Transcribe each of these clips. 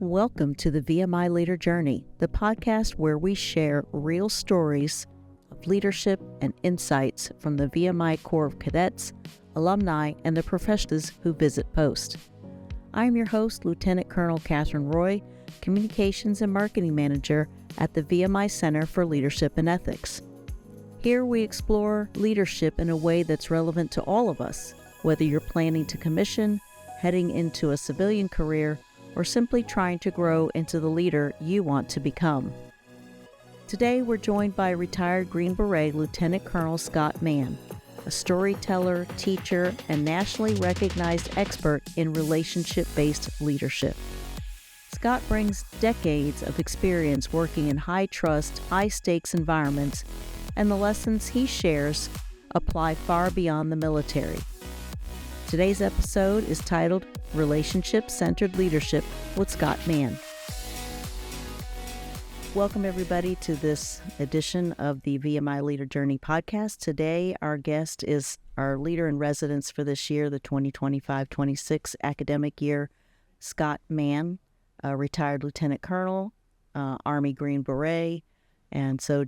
Welcome to the VMI Leader Journey, the podcast where we share real stories of leadership and insights from the VMI Corps of Cadets, alumni, and the professionals who visit post. I am your host, Lieutenant Colonel Catherine Roy, Communications and Marketing Manager at the VMI Center for Leadership and Ethics. Here we explore leadership in a way that's relevant to all of us, whether you're planning to commission, heading into a civilian career, or simply trying to grow into the leader you want to become. Today, we're joined by retired Green Beret Lieutenant Colonel Scott Mann, a storyteller, teacher, and nationally recognized expert in relationship-based leadership. Scott brings decades of experience working in high-trust, high-stakes environments, and the lessons he shares apply far beyond the military. Today's episode is titled Relationship-Centered Leadership with Scott Mann. Welcome, everybody, to this edition of the VMI Leader Journey podcast. Today, our guest is our leader in residence for this year, the 2025-26 academic year, Scott Mann, a retired Lieutenant Colonel, Army Green Beret. And so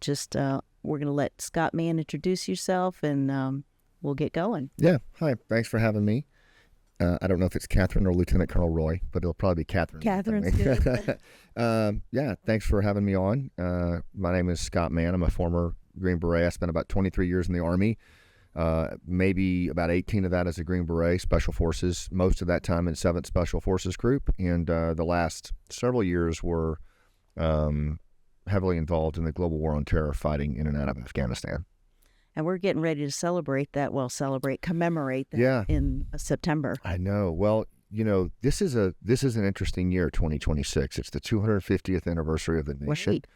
we're going to let Scott Mann introduce yourself and we'll get going. Yeah. Hi. Thanks for having me. I don't know if it's Catherine or Lieutenant Colonel Roy, but it'll probably be Catherine. Catherine's good. Yeah. Thanks for having me on. My name is Scott Mann. I'm a former Green Beret. I spent about 23 years in the Army, maybe about 18 of that as a Green Beret, Special Forces, most of that time in 7th Special Forces Group. And the last several years were heavily involved in the global war on terror fighting in and out of Afghanistan. And we're getting ready to commemorate that in September. I know. Well, this is an interesting year, 2026. It's the 250th anniversary of the nation. Right.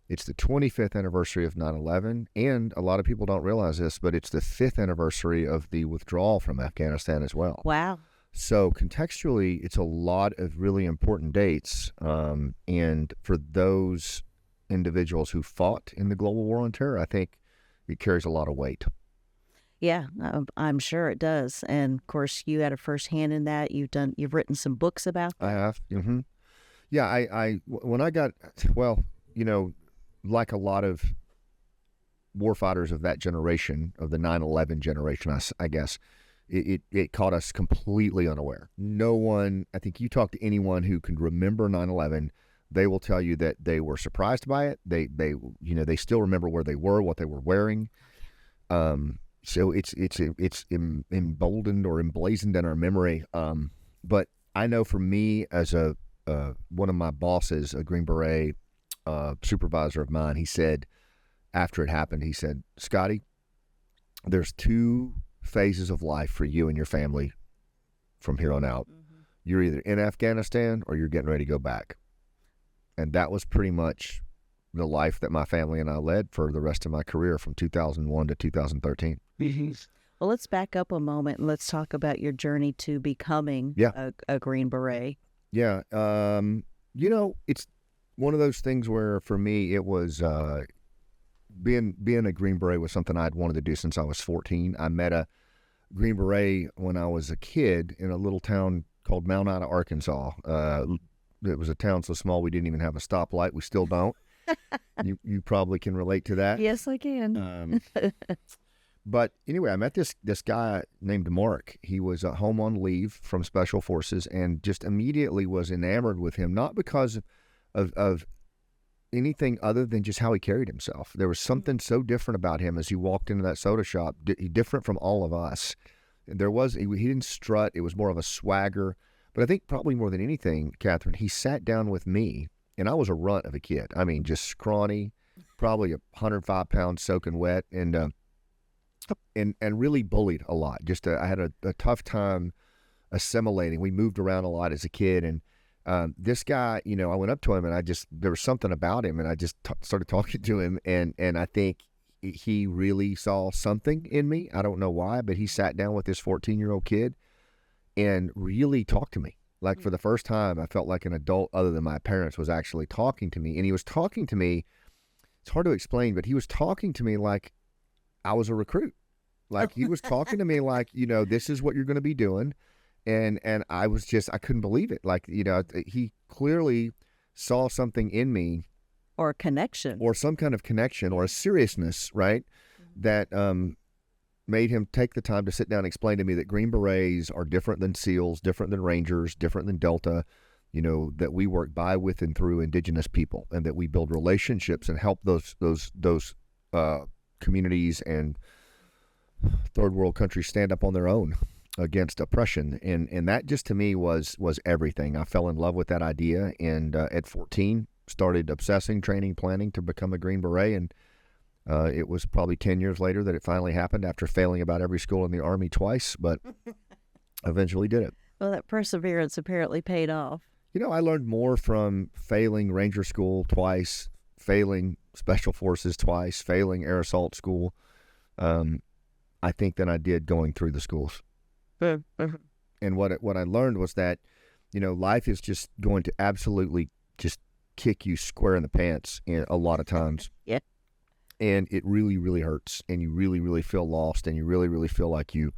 It's the 25th anniversary of 9/11, and a lot of people don't realize this, but it's the 5th anniversary of the withdrawal from Afghanistan as well. Wow. So contextually, it's a lot of really important dates, and for those individuals who fought in the global war on terror, I think it carries a lot of weight. Yeah, I'm sure it does. And of course, you had a first hand in that. You've written some books about that. I have. Mm-hmm. Yeah, when I got, like a lot of warfighters of that generation, of the 9/11 generation, I guess, it caught us completely unaware. No one, I think you talk to anyone who can remember 9/11, they will tell you that they were surprised by it. They still remember where they were, what they were wearing. So it's emboldened or emblazoned in our memory. But I know for me, as one of my bosses, a Green Beret supervisor of mine, he said after it happened, he said, "Scotty, there's 2 phases of life for you and your family from here on out. Mm-hmm. You're either in Afghanistan or you're getting ready to go back." And that was pretty much the life that my family and I led for the rest of my career from 2001 to 2013. Well, let's back up a moment and let's talk about your journey to becoming a Green Beret. Yeah. It's one of those things where for me it was being a Green Beret was something I'd wanted to do since I was 14. I met a Green Beret when I was a kid in a little town called Mount Ida, Arkansas. It was a town so small we didn't even have a stoplight. We still don't. You probably can relate to that. Yes, I can. But anyway, I met this guy named Mark. He was home on leave from Special Forces and just immediately was enamored with him, not because of anything other than just how he carried himself. There was something so different about him as he walked into that soda shop, different from all of us. He didn't strut. It was more of a swagger. But I think probably more than anything, Catherine, he sat down with me, and I was a runt of a kid. I mean, just scrawny, probably 105 pounds soaking wet, and really bullied a lot. I had a tough time assimilating. We moved around a lot as a kid, and this guy, I went up to him, and there was something about him, and I just started talking to him, and I think he really saw something in me. I don't know why, but he sat down with this 14-year-old kid and really talked to me. Like for the first time, I felt like an adult other than my parents was actually talking to me. And he was talking to me, it's hard to explain, but he was talking to me like I was a recruit. Like he was talking to me like, this is what you're going to be doing. And I was just, I couldn't believe it. Like, he clearly saw something in me, or a connection, or some kind of connection, or a seriousness, right? That made him take the time to sit down and explain to me that Green Berets are different than SEALs, different than Rangers, different than Delta, that we work by, with, and through indigenous people, and that we build relationships and help those communities and third world countries stand up on their own against oppression. And that just, to me, was everything. I fell in love with that idea, and at 14 started obsessing, training, planning to become a Green Beret. And it was probably 10 years later that it finally happened, after failing about every school in the Army twice, but eventually did it. Well, that perseverance apparently paid off. I learned more from failing Ranger School twice, failing Special Forces twice, failing Air Assault School, I think, than I did going through the schools. And what I learned was that, life is just going to absolutely just kick you square in the pants a lot of times. Yeah. And it really, really hurts, and you really, really feel lost, and you really, really feel like you're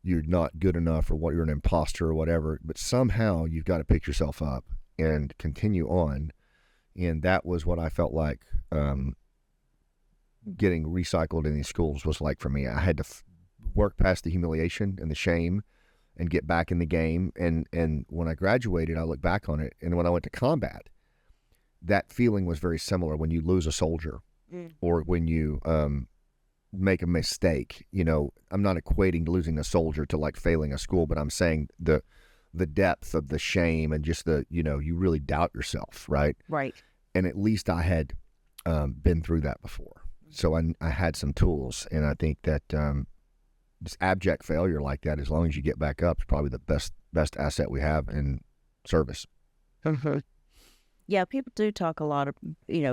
not good enough, or what, you're an imposter or whatever. But somehow you've got to pick yourself up and continue on. And that was what I felt like getting recycled in these schools was like for me. I had to work past the humiliation and the shame and get back in the game. And when I graduated, I look back on it, and when I went to combat, that feeling was very similar. When you lose a soldier, or when you make a mistake, I'm not equating losing a soldier to like failing a school, but I'm saying the depth of the shame, and just you really doubt yourself, right? Right. And at least I had been through that before. So I had some tools, and I think that just abject failure like that, as long as you get back up, is probably the best asset we have in service. Yeah, people do talk a lot of,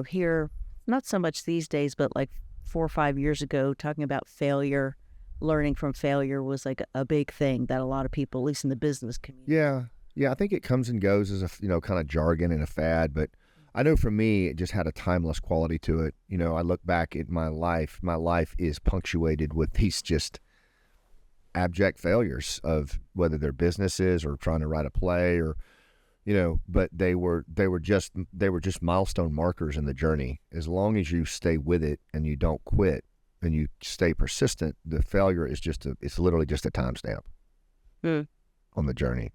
here, not so much these days, but like 4 or 5 years ago, talking about failure, learning from failure was like a big thing that a lot of people, at least in the business community. Yeah. I think it comes and goes as a, kind of jargon and a fad, but I know for me, it just had a timeless quality to it. I look back at my life is punctuated with these just abject failures, of whether they're businesses or trying to write a play, or but they were just milestone markers in the journey. As long as you stay with it and you don't quit and you stay persistent, the failure is it's literally just a timestamp on the journey.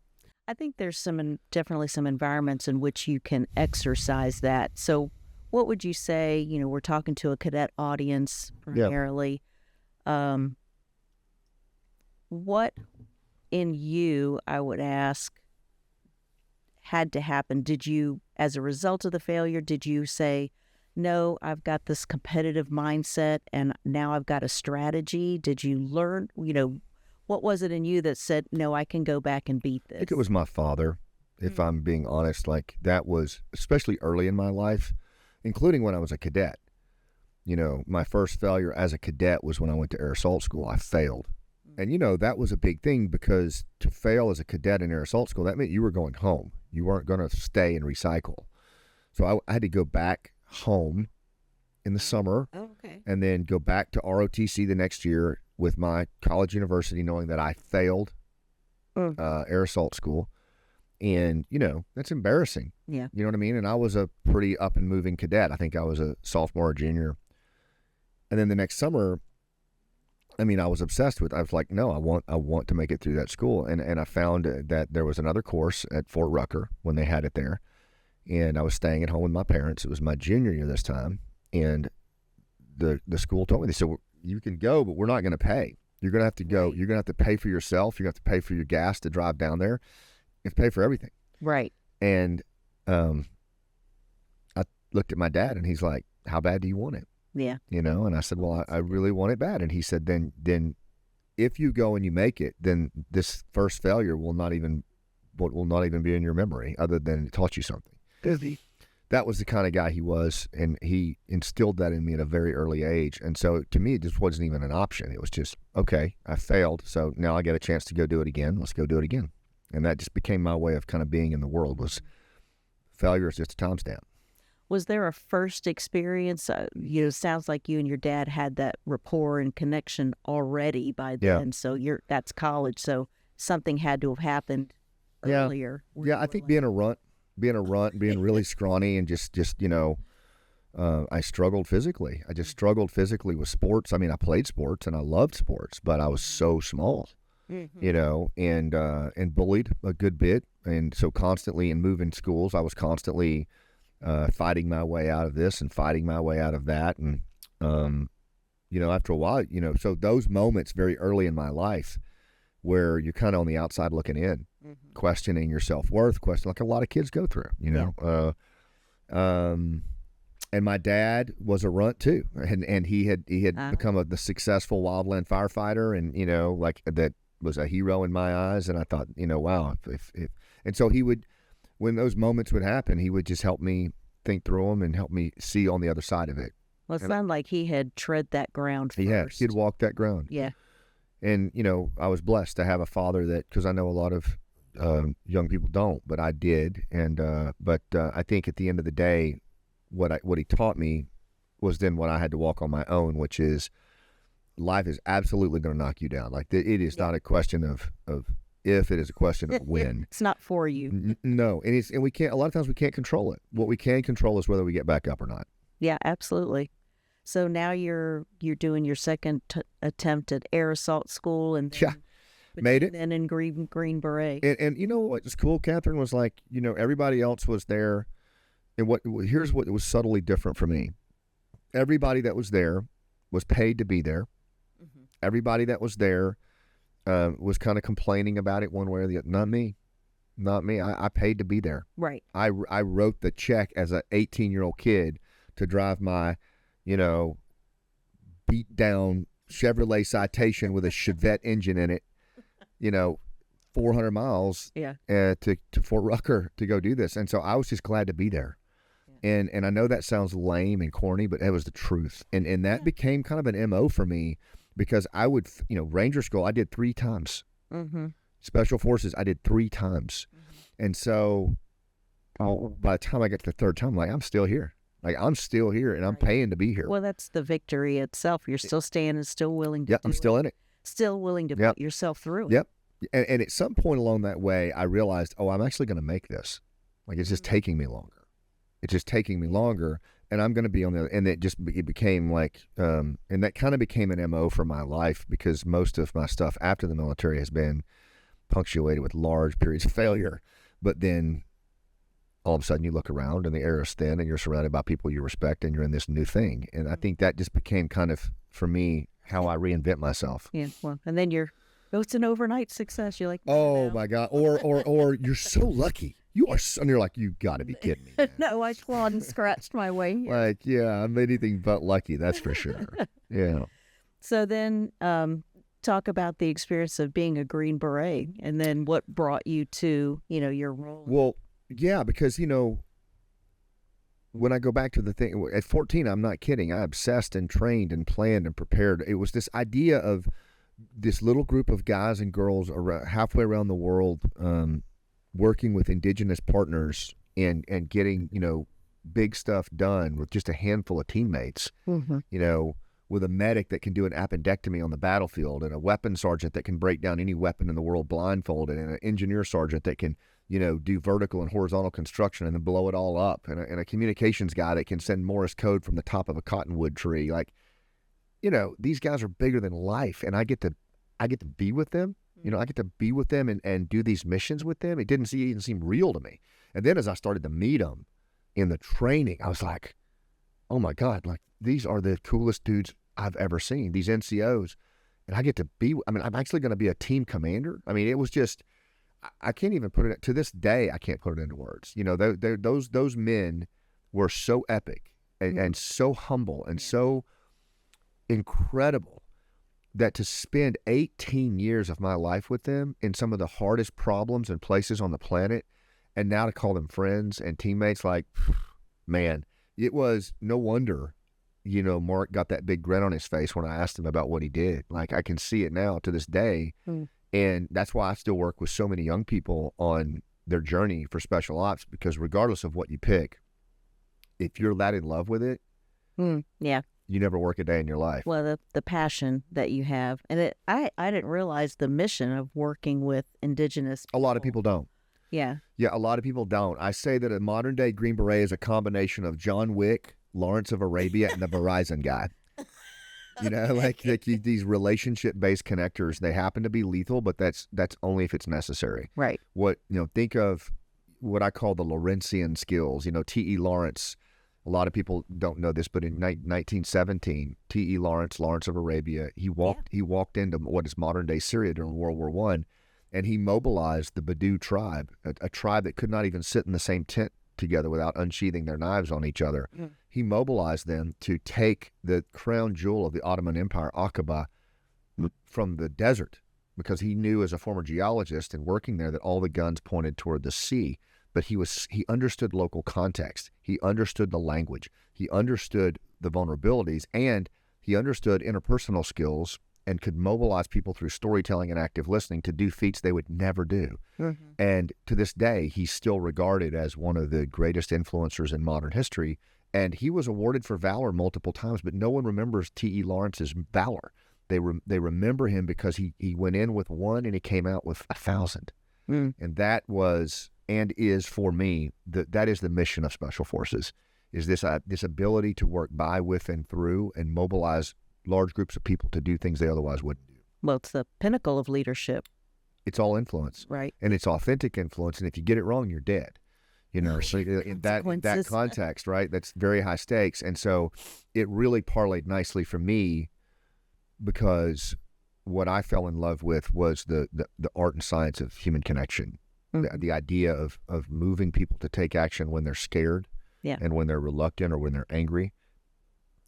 I think there's definitely some environments in which you can exercise that. So what would you say, we're talking to a cadet audience primarily. Yeah. What in you, I would ask, had to happen? Did you, as a result of the failure, did you say, no, I've got this competitive mindset and now I've got a strategy? Did you learn, what was it in you that said, no, I can go back and beat this? I think it was my father, if I'm being honest. Like, that was, especially early in my life, including when I was a cadet. My first failure as a cadet was when I went to Air Assault School. I failed. And, that was a big thing, because to fail as a cadet in Air Assault School, that meant you were going home. You weren't going to stay and recycle. So I had to go back home in the summer, and then go back to ROTC the next year with my college university, knowing that I failed Air Assault School. And, that's embarrassing. Yeah. You know what I mean? And I was a pretty up and moving cadet. I think I was a sophomore or junior. And then the next summer, I was obsessed with, I was like, no, I want to make it through that school. And I found that there was another course at Fort Rucker when they had it there. And I was staying at home with my parents. It was my junior year this time. And the school told me, they said, well, you can go, but we're not going to pay. You're going to have to go. Right. You're going to have to pay for yourself. You're going to have to pay for your gas to drive down there. You have to pay for everything. Right. And I looked at my dad, and he's like, how bad do you want it? Yeah. And I said, well, I really want it bad. And he said, then if you go and you make it, then this first failure will not even be in your memory, other than it taught you something. That was the kind of guy he was, and he instilled that in me at a very early age. And so to me, it just wasn't even an option. It was just, okay, I failed, so now I get a chance to go do it again. Let's go do it again. And that just became my way of kind of being in the world, was failure is just a timestamp. Was there a first experience? Sounds like you and your dad had that rapport and connection already by then. Yeah. So that's college. So something had to have happened earlier. Yeah, I think being a runt, being really scrawny and just I struggled physically. I just struggled physically with sports. I mean, I played sports and I loved sports, but I was so small, and bullied a good bit. And so constantly in moving schools, I was constantly fighting my way out of this and fighting my way out of that. And, after a while, so those moments very early in my life where you're kind of on the outside looking in, questioning your self-worth, like a lot of kids go through, and my dad was a runt too. And he had become the successful wildland firefighter. And, like that was a hero in my eyes. And I thought, wow, if and so he would, when those moments would happen, he would just help me think through them and help me see on the other side of it. Well, it sounded like he had tread that ground first. He'd walked that ground. Yeah. And, I was blessed to have a father because I know a lot of young people don't, but I did. And, I think at the end of the day, what he taught me was then what I had to walk on my own, which is life is absolutely going to knock you down. Like it is not a question of if, it is a question of when. It's not for you. No. And we can't, a lot of times we can't control it. What we can control is whether we get back up or not. Yeah, absolutely. So now you're doing your second attempt at air assault school, and then, made it. Then in Green Beret. And you know what was cool, Catherine, was like, everybody else was there. And here's what was subtly different for me. Everybody that was there was paid to be there. Mm-hmm. Everybody that was there was kind of complaining about it one way or the other. Not me. I paid to be there. Right. I wrote the check as an 18-year-old kid to drive my, beat down Chevrolet Citation with a Chevette engine in it, 400 miles to Fort Rucker to go do this. And so I was just glad to be there. Yeah. And I know that sounds lame and corny, but it was the truth. And that became kind of an MO for me, because I would, Ranger School, I did 3 times. Mm-hmm. Special Forces, I did 3 times. Mm-hmm. And so by the time I get to the 3rd time, I'm like, I'm still here. I'm still here, and I'm paying to be here. Well, that's the victory itself. You're still staying and still willing to I'm still in it. Still willing to put yourself through it. Yep. And at some point along that way, I realized, I'm actually going to make this. Like, it's just taking me longer. It's just taking me longer, and I'm going to be on the other. And it became like, and that kind of became an MO for my life, because most of my stuff after the military has been punctuated with large periods of failure. But then all of a sudden you look around and the air is thin and you're surrounded by people you respect and you're in this new thing. And I think that just became kind of, for me, how I reinvent myself. Yeah. Well, and then it's an overnight success. You're like, oh my God. Or you're so lucky. You are, and you're like, you got to be kidding me. No, I clawed and scratched my way here. Like, yeah, I'm anything but lucky. That's for sure. Yeah. So then, talk about the experience of being a Green Beret, and then what brought you to, your role. Well, yeah, because, when I go back to the thing, at 14, I'm not kidding. I obsessed and trained and planned and prepared. It was this idea of this little group of guys and girls halfway around the world, working with indigenous partners and getting, big stuff done with just a handful of teammates, with a medic that can do an appendectomy on the battlefield, and a weapons sergeant that can break down any weapon in the world blindfolded, and an engineer sergeant that can, do vertical and horizontal construction and then blow it all up, and a communications guy that can send Morse code from the top of a cottonwood tree. Like, these guys are bigger than life, and I get to be with them. I get to be with them and do these missions with them. It didn't even seem real to me. And then as I started to meet them in the training, I was like, oh my God, like, these are the coolest dudes I've ever seen, these NCOs. And I get to be, I'm actually going to be a team commander. It was just, I can't even put it, to this day, I can't put it into words. Those men were so epic and so humble and so incredible, that to spend 18 years of my life with them in some of the hardest problems and places on the planet, and now to call them friends and teammates, like, man, it was no wonder, Mark got that big grin on his face when I asked him about what he did. Like, I can see it now to this day. And that's why I still work with so many young people on their journey for special ops, because regardless of what you pick, if you're that in love with it, you never work a day in your life. Well, the passion that you have. And I didn't realize the mission of working with indigenous people. A lot of people don't. Yeah. Yeah, a lot of people don't. I say that a modern day Green Beret is a combination of John Wick, Lawrence of Arabia, and the Verizon guy. You know, like these relationship-based connectors, they happen to be lethal, but that's only if it's necessary. Right. Think of what I call the Lawrencian skills. T.E. Lawrence, a lot of people don't know this, but in 1917, T.E. Lawrence of Arabia, he walked into what is modern-day Syria during World War I, and he mobilized the Bedou tribe, a tribe that could not even sit in the same tent together without unsheathing their knives on each other. Mm. He mobilized them to take the crown jewel of the Ottoman Empire, Aqaba, from the desert, because he knew as a former geologist and working there that all the guns pointed toward the sea. But he understood local context. He understood the language. He understood the vulnerabilities, and he understood interpersonal skills and could mobilize people through storytelling and active listening to do feats they would never do. Mm-hmm. And to this day, he's still regarded as one of the greatest influencers in modern history. And he was awarded for valor multiple times, but no one remembers T.E. Lawrence's valor. They remember him because he went in with 1 and he came out with 1,000. Mm. And that was and is, for me, that is the mission of Special Forces, is this ability to work by, with, and through and mobilize large groups of people to do things they otherwise wouldn't do. Well, it's the pinnacle of leadership. It's all influence. Right. And it's authentic influence. And if you get it wrong, you're dead. So in that context, right, that's very high stakes. And so it really parlayed nicely for me, because what I fell in love with was the art and science of human connection. Mm-hmm. The idea of moving people to take action when they're scared, and when they're reluctant or when they're angry.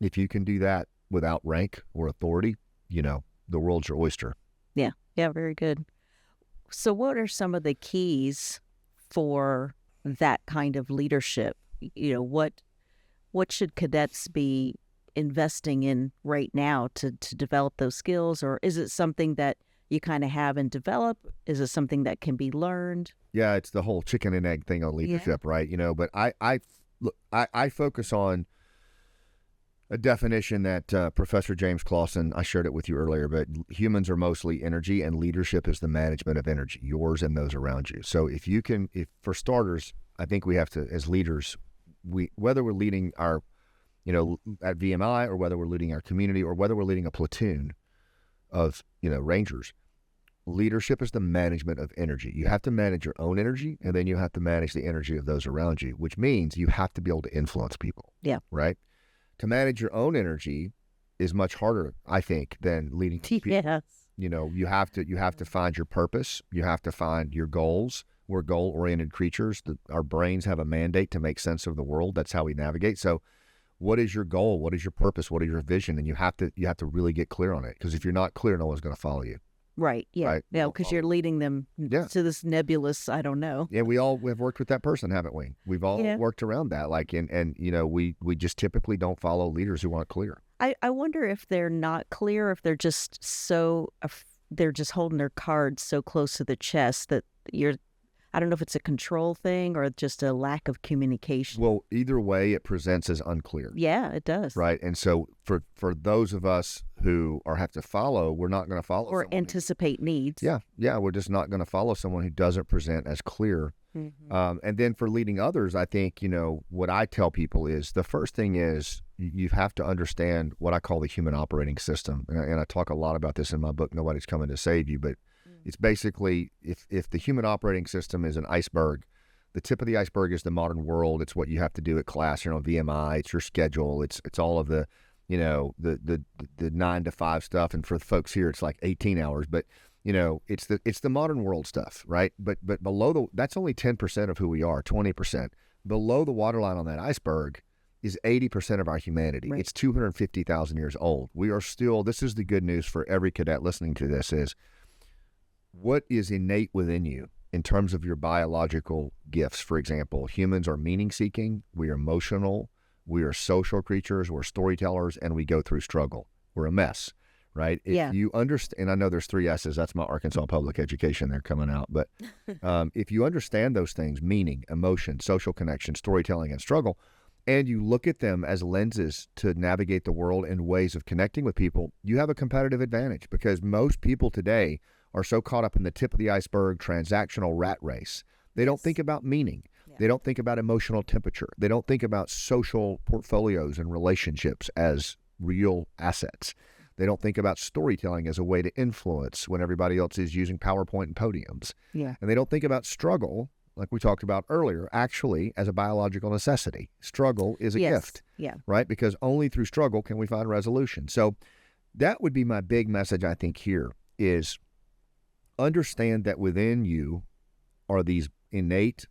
If you can do that without rank or authority, the world's your oyster. Yeah, very good. So what are some of the keys for that kind of leadership? What should cadets be investing in right now to develop those skills? Or is it something that you kind of have and develop? Is it something that can be learned? Yeah, it's the whole chicken and egg thing on leadership, right? But I focus on a definition that Professor James Clausen, I shared it with you earlier, but humans are mostly energy, and leadership is the management of energy, yours and those around you. So if for starters, I think we have to, as leaders, whether we're leading our, at VMI, or whether we're leading our community, or whether we're leading a platoon of, Rangers, leadership is the management of energy. You have to manage your own energy, and then you have to manage the energy of those around you, which means you have to be able to influence people. Yeah. Right? To manage your own energy is much harder, I think, than leading people. Yes. You have to find your purpose. You have to find your goals. We're goal-oriented creatures. Our brains have a mandate to make sense of the world. That's how we navigate. So what is your goal? What is your purpose? What is your vision? And you have to really get clear on it, because if you're not clear, no one's going to follow you. Right. Yeah. Right? Yeah. Because you're leading them to this nebulous, I don't know. Yeah. We all have worked with that person, haven't we? We've all worked around that. We just typically don't follow leaders who aren't clear. I wonder if they're not clear, if they're just they're just holding their cards so close to the chest that I don't know if it's a control thing or just a lack of communication. Well, either way, it presents as unclear. Yeah, it does. Right. And so for those of us who have to follow, we're not going to follow. Or anticipate needs. Yeah. Yeah. We're just not going to follow someone who doesn't present as clear. Mm-hmm. And then for leading others, I think, what I tell people is the first thing is you have to understand what I call the human operating system. And I talk a lot about this in my book, Nobody's Coming to Save You. But it's basically, if the human operating system is an iceberg, the tip of the iceberg is the modern world. It's what you have to do at class, VMI. It's your schedule. It's all of the, the 9 to 5 stuff. And for the folks here, it's like 18 hours. But it's the modern world stuff, right? But below that's only 10% of who we are. 20% below the waterline on that iceberg is 80% of our humanity. Right. It's 250,000 years old. We are still. This is the good news for every cadet listening to this is, what is innate within you in terms of your biological gifts? For example, humans are meaning-seeking, we are emotional, we are social creatures, we're storytellers, and we go through struggle. We're a mess, right? If you understand, and I know there's 3 S's, that's my Arkansas public education, they're coming out, but if you understand those things, meaning, emotion, social connection, storytelling, and struggle, and you look at them as lenses to navigate the world and ways of connecting with people, you have a competitive advantage, because most people today are so caught up in the tip of the iceberg transactional rat race. They don't think about meaning. Yeah. They don't think about emotional temperature. They don't think about social portfolios and relationships as real assets. They don't think about storytelling as a way to influence when everybody else is using PowerPoint and podiums. Yeah. And they don't think about struggle, like we talked about earlier, actually as a biological necessity. Struggle is a gift, right? Because only through struggle can we find resolution. So that would be my big message, I think, here is understand that within you are these innate,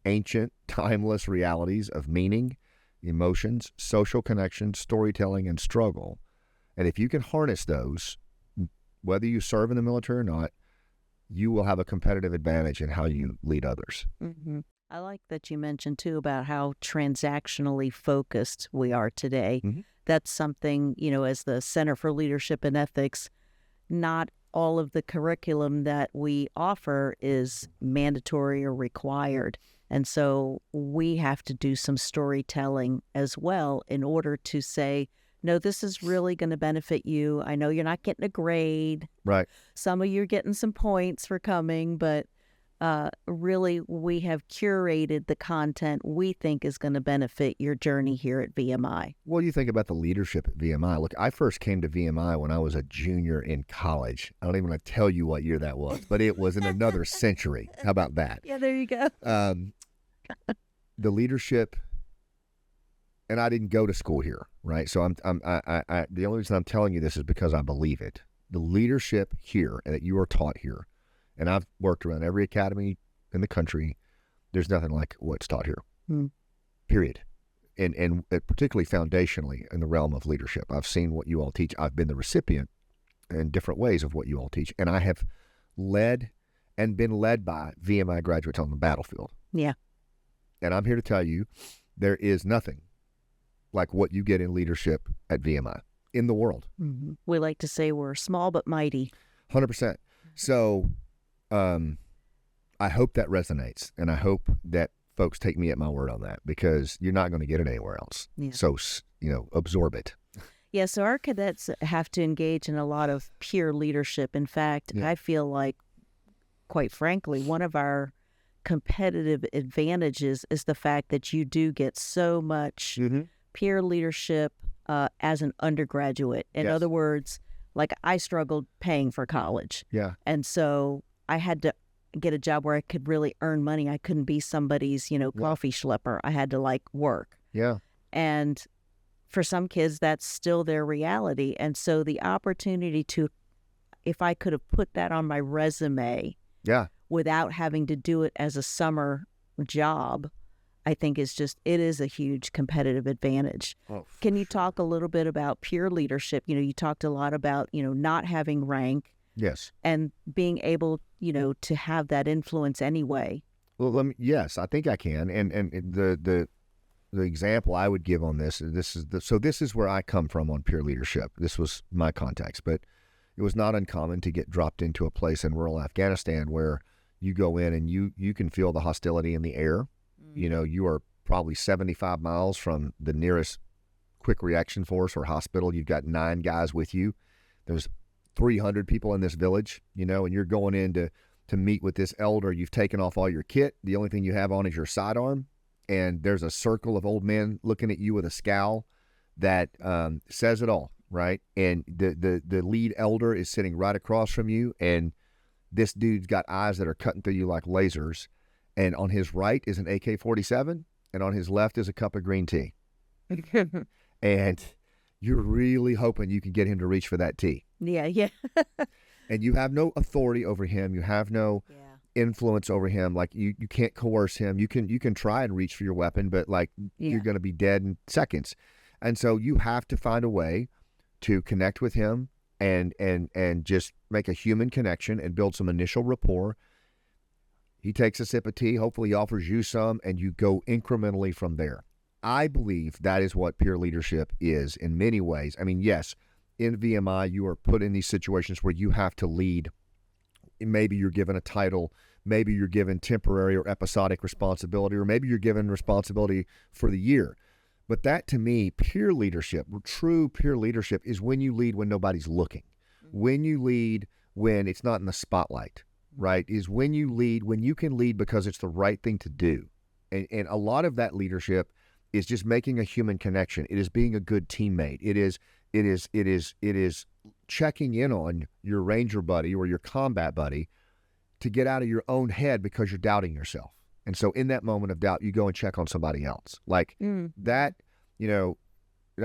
ancient, timeless realities of meaning, emotions, social connections, storytelling, and struggle. And if you can harness those, whether you serve in the military or not, you will have a competitive advantage in how you lead others. Mm-hmm. I like that you mentioned, too, about how transactionally focused we are today. Mm-hmm. That's something, as the Center for Leadership and Ethics, not all of the curriculum that we offer is mandatory or required. And so we have to do some storytelling as well in order to say, no, this is really going to benefit you. I know you're not getting a grade. Right. Some of you are getting some points for coming, but really we have curated the content we think is going to benefit your journey here at VMI. Well, you think about the leadership at VMI. Look, I first came to VMI when I was a junior in college. I don't even want to tell you what year that was, but it was in another century. How about that? Yeah, there you go. The leadership, and I didn't go to school here, right? So the only reason I'm telling you this is because I believe it. The leadership here that you are taught here, and I've worked around every academy in the country, there's nothing like what's taught here, period. And particularly foundationally in the realm of leadership. I've seen what you all teach. I've been the recipient in different ways of what you all teach. And I have led and been led by VMI graduates on the battlefield. Yeah. And I'm here to tell you, there is nothing like what you get in leadership at VMI in the world. Mm-hmm. We like to say we're small but mighty. 100%. So I hope that resonates, and I hope that folks take me at my word on that, because you're not going to get it anywhere else. Yeah. So, absorb it. Yeah, so our cadets have to engage in a lot of peer leadership. In fact, I feel like, quite frankly, one of our competitive advantages is the fact that you do get so much peer leadership as an undergraduate. In other words, like I struggled paying for college. Yeah. And so I had to get a job where I could really earn money. I couldn't be somebody's, coffee schlepper. I had to work. Yeah. And for some kids, that's still their reality. And so the opportunity to, if I could have put that on my resume without having to do it as a summer job, I think it is a huge competitive advantage. Oh, can you talk a little bit about peer leadership? You talked a lot about, not having rank. Yes. And being able, to have that influence anyway. Well, yes, I think I can. And the example I would give on this is where I come from on peer leadership. This was my context, but it was not uncommon to get dropped into a place in rural Afghanistan where you go in and you can feel the hostility in the air. Mm-hmm. You are probably 75 miles from the nearest quick reaction force or hospital. You've got 9 guys with you. There's 300 people in this village, and you're going in to meet with this elder. You've taken off all your kit. The only thing you have on is your sidearm. And there's a circle of old men looking at you with a scowl that says it all, right? And the lead elder is sitting right across from you, and this dude's got eyes that are cutting through you like lasers. And on his right is an AK-47, and on his left is a cup of green tea. And you're really hoping you can get him to reach for that tea. Yeah. And you have no authority over him. You have no influence over him. Like you can't coerce him. You can try and reach for your weapon, but you're going to be dead in seconds. And so you have to find a way to connect with him and just make a human connection and build some initial rapport. He takes a sip of tea. Hopefully he offers you some, and you go incrementally from there. I believe that is what peer leadership is in many ways. I mean, yes, in VMI, you are put in these situations where you have to lead. Maybe you're given a title. Maybe you're given temporary or episodic responsibility, or maybe you're given responsibility for the year. But that, to me, peer leadership, true peer leadership, is when you lead when nobody's looking, when you lead when it's not in the spotlight, right? Is when you lead, when you can lead because it's the right thing to do. And a lot of that leadership is just making a human connection. It is being a good teammate. It is checking in on your Ranger buddy or your combat buddy to get out of your own head because you're doubting yourself. And so in that moment of doubt, you go and check on somebody else. Like that, and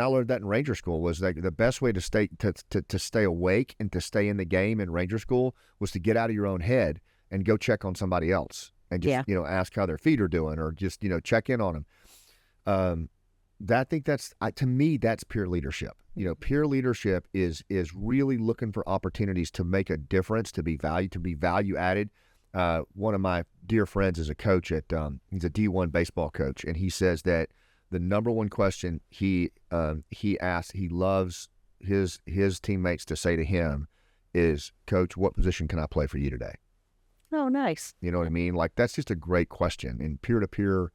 I learned that in Ranger School, was like the best way to stay awake and to stay in the game in Ranger School was to get out of your own head and go check on somebody else and just, ask how their feet are doing, or just, check in on them. I think that's, to me, that's peer leadership. Peer leadership is really looking for opportunities to make a difference, to be value added. One of my dear friends is a coach he's a D1 baseball coach, and he says that the number one question he asks, he loves his teammates to say to him is, "Coach, what position can I play for you today?" Oh, nice. You know what I mean? Like, that's just a great question. And peer-to-peer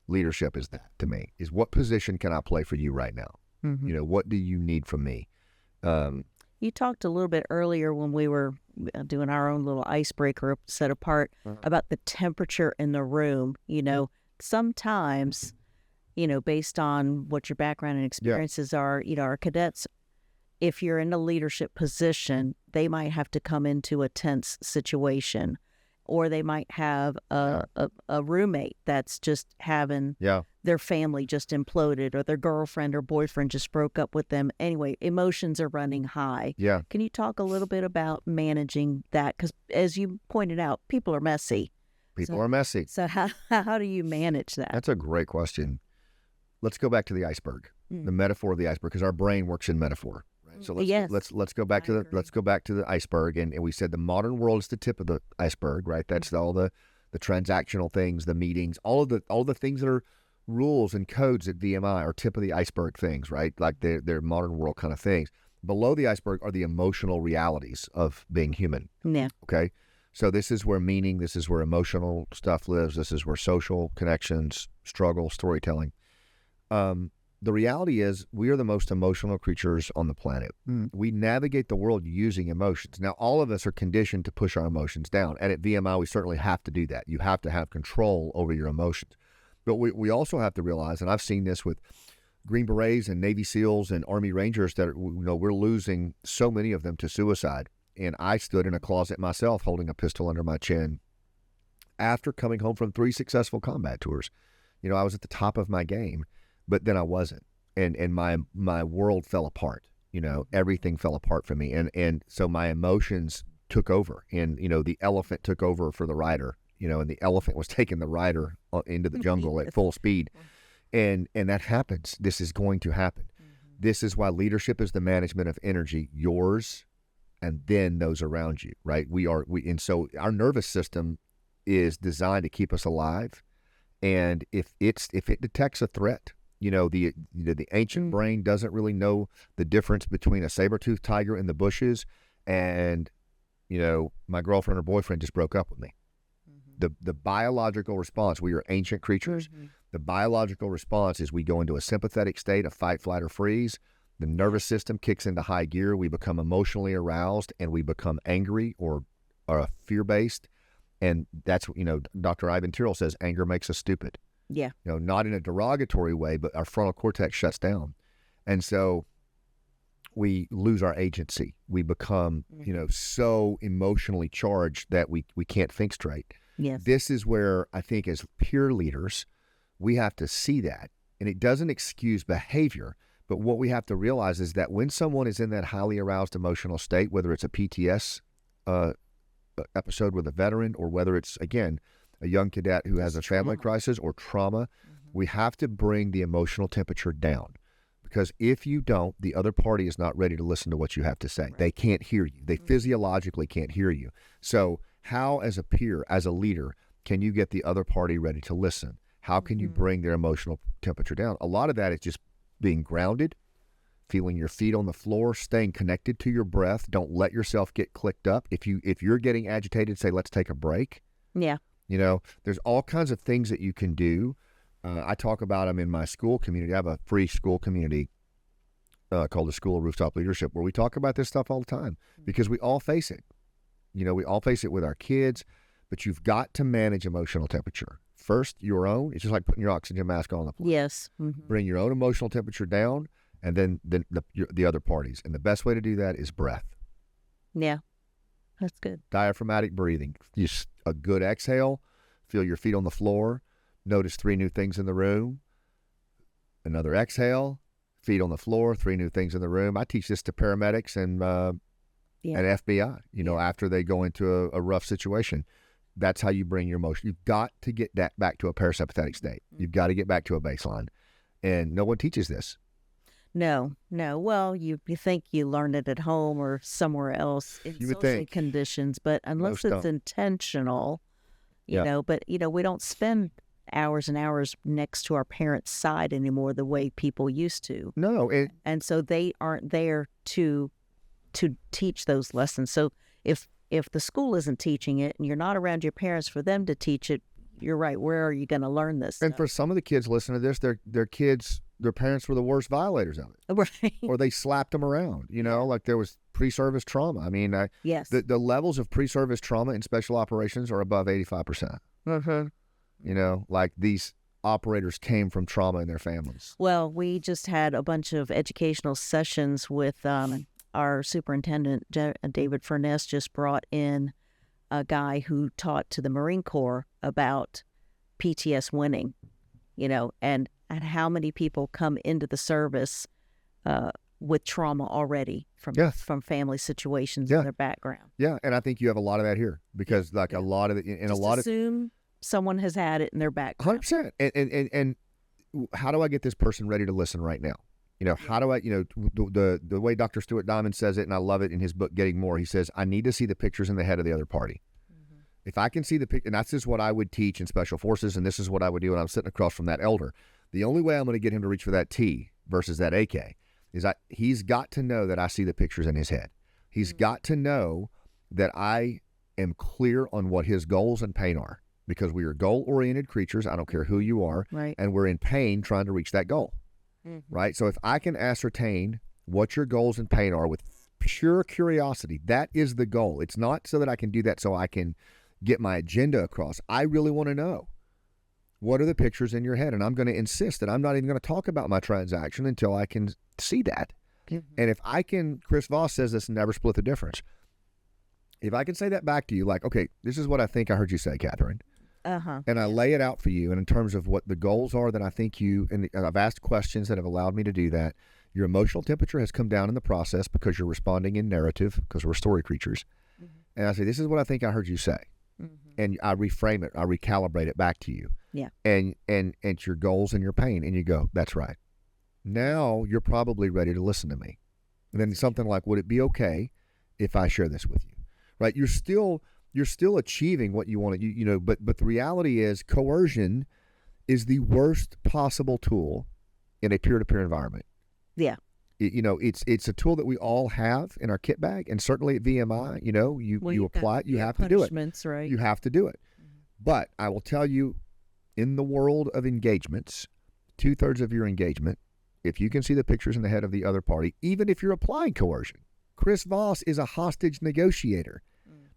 leadership is that, to me, is what position can I play for you right now? What do you need from me? You talked a little bit earlier when we were doing our own little icebreaker set apart about the temperature in the room. Sometimes, based on what your background and experiences are, our cadets, if you're in a leadership position, they might have to come into a tense situation, or they might have a roommate that's just having their family just imploded, or their girlfriend or boyfriend just broke up with them. Anyway, emotions are running high. Yeah. Can you talk a little bit about managing that? Because as you pointed out, people are messy. People are messy. So how do you manage that? That's a great question. Let's go back to the iceberg, the metaphor of the iceberg, because our brain works in metaphor. So let's go back to the iceberg, and we said the modern world is the tip of the iceberg, right? That's all the transactional things, the meetings, all the things that are rules and codes at VMI are tip of the iceberg things, right? Like they're modern world kind of things. Below the iceberg are the emotional realities of being human. Yeah. Okay. So this is where meaning, this is where emotional stuff lives. This is where social connections, struggle, storytelling. The reality is we are the most emotional creatures on the planet. We navigate the world using emotions. Now, all of us are conditioned to push our emotions down. And at VMI, we certainly have to do that. You have to have control over your emotions. But we also have to realize, and I've seen this with Green Berets and Navy SEALs and Army Rangers, that we're losing so many of them to suicide. And I stood in a closet myself holding a pistol under my chin after coming home from 3 successful combat tours. I was at the top of my game. But then I wasn't, and my world fell apart. Everything fell apart for me, and so my emotions took over, and the elephant took over for the rider. And the elephant was taking the rider into the jungle at full speed, and that happens. This is going to happen. This is why leadership is the management of energy, yours, and then those around you. Right? And so our nervous system is designed to keep us alive, and if it detects a threat. The ancient brain doesn't really know the difference between a saber-toothed tiger in the bushes and, my girlfriend or boyfriend just broke up with me. The biological response, we are ancient creatures. The biological response is we go into a sympathetic state of fight, flight, or freeze. The nervous system kicks into high gear. We become emotionally aroused, and we become angry or fear-based. And that's, Dr. Ivan Tyrrell says anger makes us stupid. Yeah. Not in a derogatory way, but our frontal cortex shuts down. And so we lose our agency. We become, so emotionally charged that we can't think straight. Yes. This is where I think as peer leaders, we have to see that. And it doesn't excuse behavior, but what we have to realize is that when someone is in that highly aroused emotional state, whether it's a PTS episode with a veteran, or whether it's, again, a young cadet who has a family crisis or trauma, we have to bring the emotional temperature down. Because if you don't, the other party is not ready to listen to what you have to say. Right. They can't hear you. They physiologically can't hear you. So how, as a peer, as a leader, can you get the other party ready to listen? How can you bring their emotional temperature down? A lot of that is just being grounded, feeling your feet on the floor, staying connected to your breath. Don't let yourself get clicked up. If you're getting agitated, say, let's take a break. Yeah. There's all kinds of things that you can do I talk about them in my school community. I have a free school community called the School of Rooftop Leadership, where we talk about this stuff all the time because we all face it. You know, we all face it with our kids, but you've got to manage emotional temperature. First, your own. It's just like putting your oxygen mask on the plane. Yes. Mm-hmm. Bring your own emotional temperature down, and then the other parties. And the best way to do that is breath. Yeah, that's good. Diaphragmatic breathing. Just a good exhale. Feel your feet on the floor. Notice 3 new things in the room. Another exhale. Feet on the floor. 3 new things in the room. I teach this to paramedics and FBI. You know, after they go into a rough situation. That's how you bring your emotion. You've got to get that back to a parasympathetic state. You've got to get back to a baseline. And no one teaches this. No. Well, you think you learned it at home or somewhere else in social conditions, but unless it's intentional, you know, but, you know, we don't spend hours and hours next to our parents' side anymore the way people used to. No. And so they aren't there to teach those lessons. So if the school isn't teaching it and you're not around your parents for them to teach it, you're right. Where are you going to learn this And stuff? for some of the kids listening to this, their parents were the worst violators of it. Right. Or they slapped them around, you know, like there was pre-service trauma. I mean, yes. The levels of pre-service trauma in special operations are above 85%. Mm-hmm. You know, like these operators came from trauma in their families. Well, we just had a bunch of educational sessions with our superintendent, David Furness, just brought in a guy who taught to the Marine Corps about PTS winning, you know, and how many people come into the service with trauma already from family situations in their background. Yeah, and I think you have a lot of that here because like a lot of it, and just a lot assume someone has had it in their background. 100%. And how do I get this person ready to listen right now? You know, how do I, you know, the way Dr. Stuart Diamond says it, and I love it in his book, Getting More, he says, I need to see the pictures in the head of the other party. Mm-hmm. If I can see the picture, and that's just what I would teach in Special Forces, and this is what I would do when I'm sitting across from that elder. The only way I'm going to get him to reach for that T versus that AK is he's got to know that I see the pictures in his head. He's got to know that I am clear on what his goals and pain are because we are goal-oriented creatures. I don't care who you are. Right. And we're in pain trying to reach that goal. Mm-hmm. Right? So if I can ascertain what your goals and pain are with pure curiosity, that is the goal. It's not so that I can do that so I can get my agenda across. I really want to know what are the pictures in your head, and I'm going to insist that I'm not even going to talk about my transaction until I can see that. Mm-hmm. And if I can, Chris Voss says this, never split the difference. If I can say that back to you, like, okay, this is what I think I heard you say, Catherine. And I lay it out for you, and in terms of what the goals are that I think and I've asked questions that have allowed me to do that. Your emotional temperature has come down in the process because you're responding in narrative because we're story creatures. Mm-hmm. And I say, this is what I think I heard you say. Mm-hmm. And I reframe it, I recalibrate it back to you. Yeah. And it's your goals and your pain. And you go, that's right. Now you're probably ready to listen to me. And then something like, would it be okay if I share this with you? Right? You're still achieving what you want to, you know, but the reality is coercion is the worst possible tool in a peer-to-peer environment. Yeah. You know, it's a tool that we all have in our kit bag, and certainly at VMI, you know, you apply it, you have to do it. Right? You have to do it. Mm-hmm. But I will tell you, in the world of engagements, 2/3 of your engagement, if you can see the pictures in the head of the other party, even if you're applying coercion, Chris Voss is a hostage negotiator.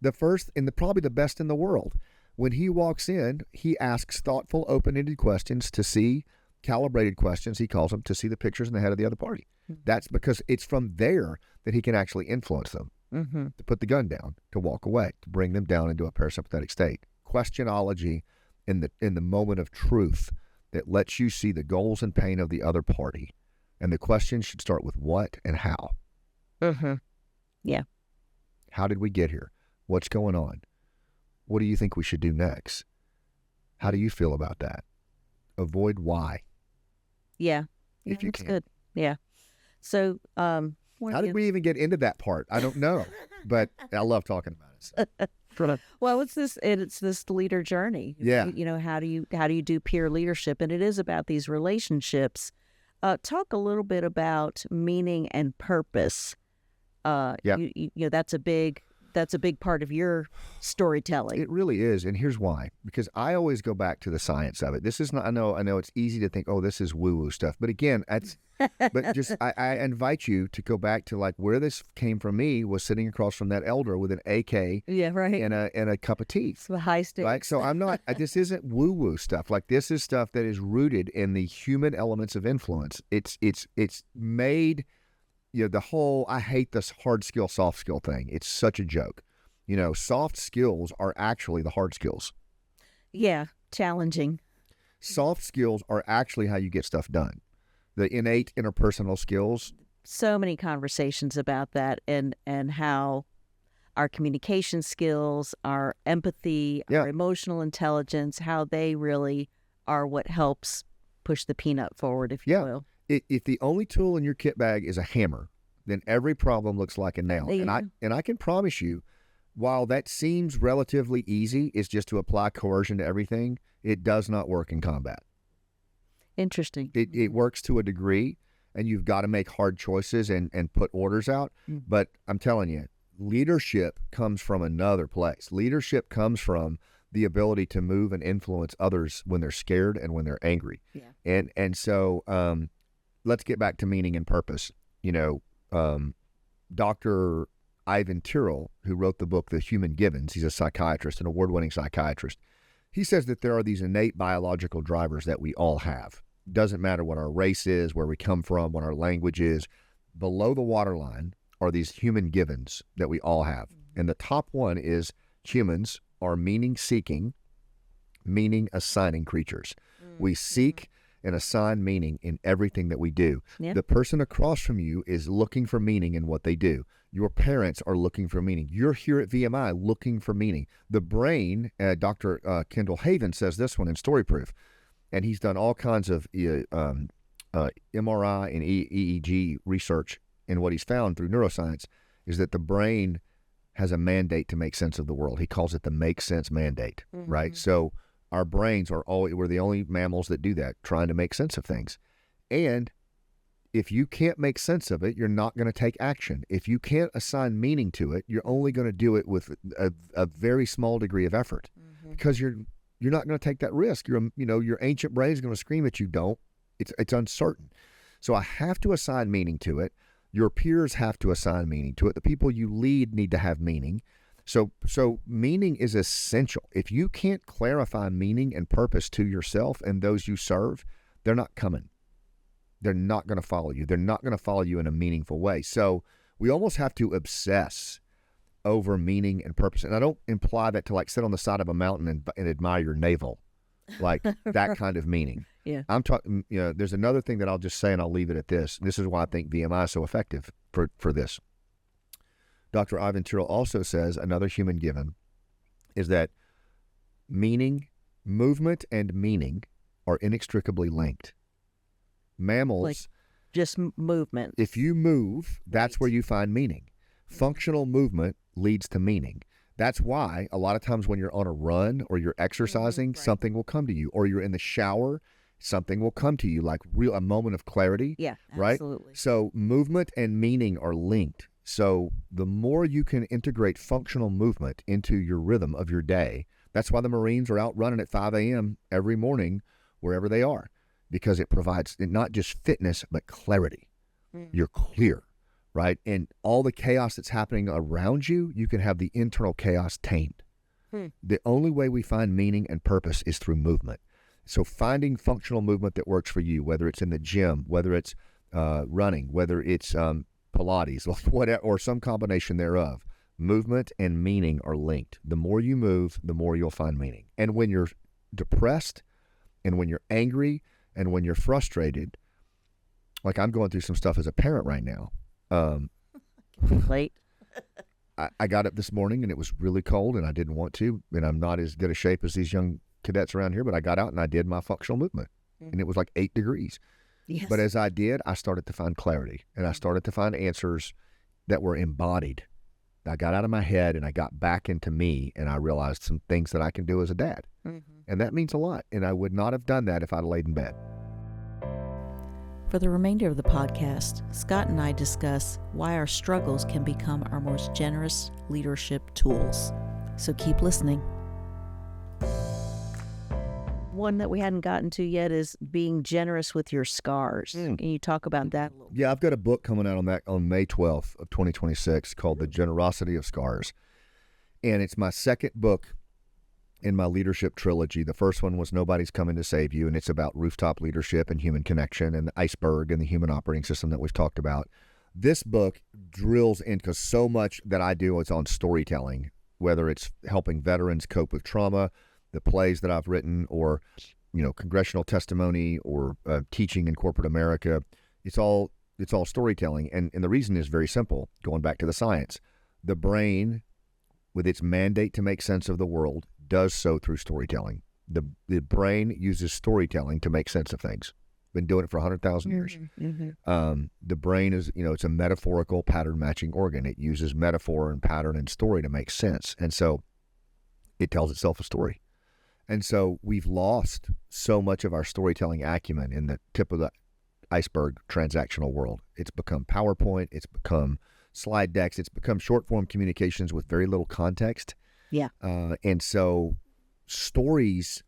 The first and probably the best in the world. When he walks in, he asks thoughtful, open-ended questions to see, calibrated questions, he calls them, to see the pictures in the head of the other party. Mm-hmm. That's because it's from there that he can actually influence them, to put the gun down, to walk away, to bring them down into a parasympathetic state. Questionology in the moment of truth that lets you see the goals and pain of the other party. And the question should start with what and how. Mm-hmm. Yeah. How did we get here? What's going on? What do you think we should do next? How do you feel about that? Avoid why. Yeah. If you that's can. Good. Yeah. So, how did we even get into that part? I don't know, but I love talking about it. Well, it's this leader journey. Yeah. You know, how do you do peer leadership? And it is about these relationships. Talk a little bit about meaning and purpose. Yeah. You know, that's a big that's a big part of your storytelling. It really is, and here's why. Because I always go back to the science of it. This is not. I know it's easy to think, oh, this is woo-woo stuff. But again, I invite you to go back to like where this came from. Me was sitting across from that elder with an AK, and a cup of tea. It's high stakes. Right. So I'm not. This isn't woo-woo stuff. Like this is stuff that is rooted in the human elements of influence. It's made. The whole, I hate this hard skill, soft skill thing. It's such a joke. Soft skills are actually the hard skills. Yeah, challenging. Soft skills are actually how you get stuff done. The innate interpersonal skills. So many conversations about that and how our communication skills, our empathy, our emotional intelligence, how they really are what helps push the peanut forward, if you will. If the only tool in your kit bag is a hammer, then every problem looks like a nail. And I can promise you, while that seems relatively easy, is just to apply coercion to everything, it does not work in combat. Interesting. It works to a degree, and you've got to make hard choices and put orders out. But I'm telling you, leadership comes from another place. Leadership comes from the ability to move and influence others when they're scared and when they're angry. Yeah. And so let's get back to meaning and purpose. Dr. Ivan Tyrrell, who wrote the book, The Human Givens, he's a psychiatrist, an award-winning psychiatrist. He says that there are these innate biological drivers that we all have. Doesn't matter what our race is, where we come from, what our language is. Below the waterline are these human givens that we all have. And the top one is humans are meaning-seeking, meaning-assigning creatures. We seek and assign meaning in everything that we do. Yeah. The person across from you is looking for meaning in what they do. Your parents are looking for meaning. You're here at VMI looking for meaning. The brain, Dr. Kendall Haven says this one in Story Proof, and he's done all kinds of MRI and EEG research, and what he's found through neuroscience is that the brain has a mandate to make sense of the world. He calls it the make sense mandate, right? So our brains we're the only mammals that do that, trying to make sense of things. And if you can't make sense of it, you're not going to take action. If you can't assign meaning to it, you're only going to do it with a very small degree of effort, because you're not going to take that risk. Your ancient brain is going to scream at you, don't. It's uncertain. So I have to assign meaning to it. Your peers have to assign meaning to it. The people you lead need to have meaning. So meaning is essential. If you can't clarify meaning and purpose to yourself and those you serve, they're not coming. They're not going to follow you. They're not going to follow you in a meaningful way. So we almost have to obsess over meaning and purpose. And I don't imply that to like sit on the side of a mountain and admire your navel, like that kind of meaning. Yeah. I'm talking, there's another thing that I'll just say, and I'll leave it at this. This is why I think VMI is so effective for this. Dr. Ivan Tyrrell also says another human given is that movement and meaning are inextricably linked. Mammals, like just movement. If you move, that's where you find meaning. Functional movement leads to meaning. That's why a lot of times when you're on a run or you're exercising, something will come to you, or you're in the shower, something will come to you, like a moment of clarity. Yeah, right? Absolutely. So movement and meaning are linked. So the more you can integrate functional movement into your rhythm of your day, that's why the Marines are out running at 5 a.m. every morning, wherever they are, because it provides not just fitness, but clarity. You're clear, right? And all the chaos that's happening around you, you can have the internal chaos tamed. The only way we find meaning and purpose is through movement. So finding functional movement that works for you, whether it's in the gym, whether it's running, whether it's Pilates, whatever, or some combination thereof, movement and meaning are linked. The more you move, the more you'll find meaning. And when you're depressed and when you're angry and when you're frustrated, like I'm going through some stuff as a parent right now. Late. I got up this morning and it was really cold and I didn't want to, and I'm not as good a shape as these young cadets around here, but I got out and I did my functional movement and it was like 8 degrees. Yes. But as I did, I started to find clarity and I started to find answers that were embodied. I got out of my head and I got back into me, and I realized some things that I can do as a dad. And that means a lot. And I would not have done that if I'd laid in bed. For the remainder of the podcast, Scott and I discuss why our struggles can become our most generous leadership tools. So keep listening. One that we hadn't gotten to yet is being generous with your scars. Can you talk about that a little bit? Yeah, I've got a book coming out on that on May 12th of 2026 called The Generosity of Scars. And it's my second book in my leadership trilogy. The first one was Nobody's Coming to Save You, and it's about rooftop leadership and human connection and the iceberg and the human operating system that we've talked about. This book drills in, because so much that I do is on storytelling, whether it's helping veterans cope with trauma, the plays that I've written, or, congressional testimony, or teaching in corporate America. It's all storytelling. And the reason is very simple, going back to the science. The brain, with its mandate to make sense of the world, does so through storytelling. The brain uses storytelling to make sense of things. Been doing it for 100,000 years. The brain is, it's a metaphorical pattern matching organ. It uses metaphor and pattern and story to make sense. And so it tells itself a story. And so we've lost so much of our storytelling acumen in the tip of the iceberg transactional world. It's become PowerPoint. It's become slide decks. It's become short form communications with very little context. Yeah. And so stories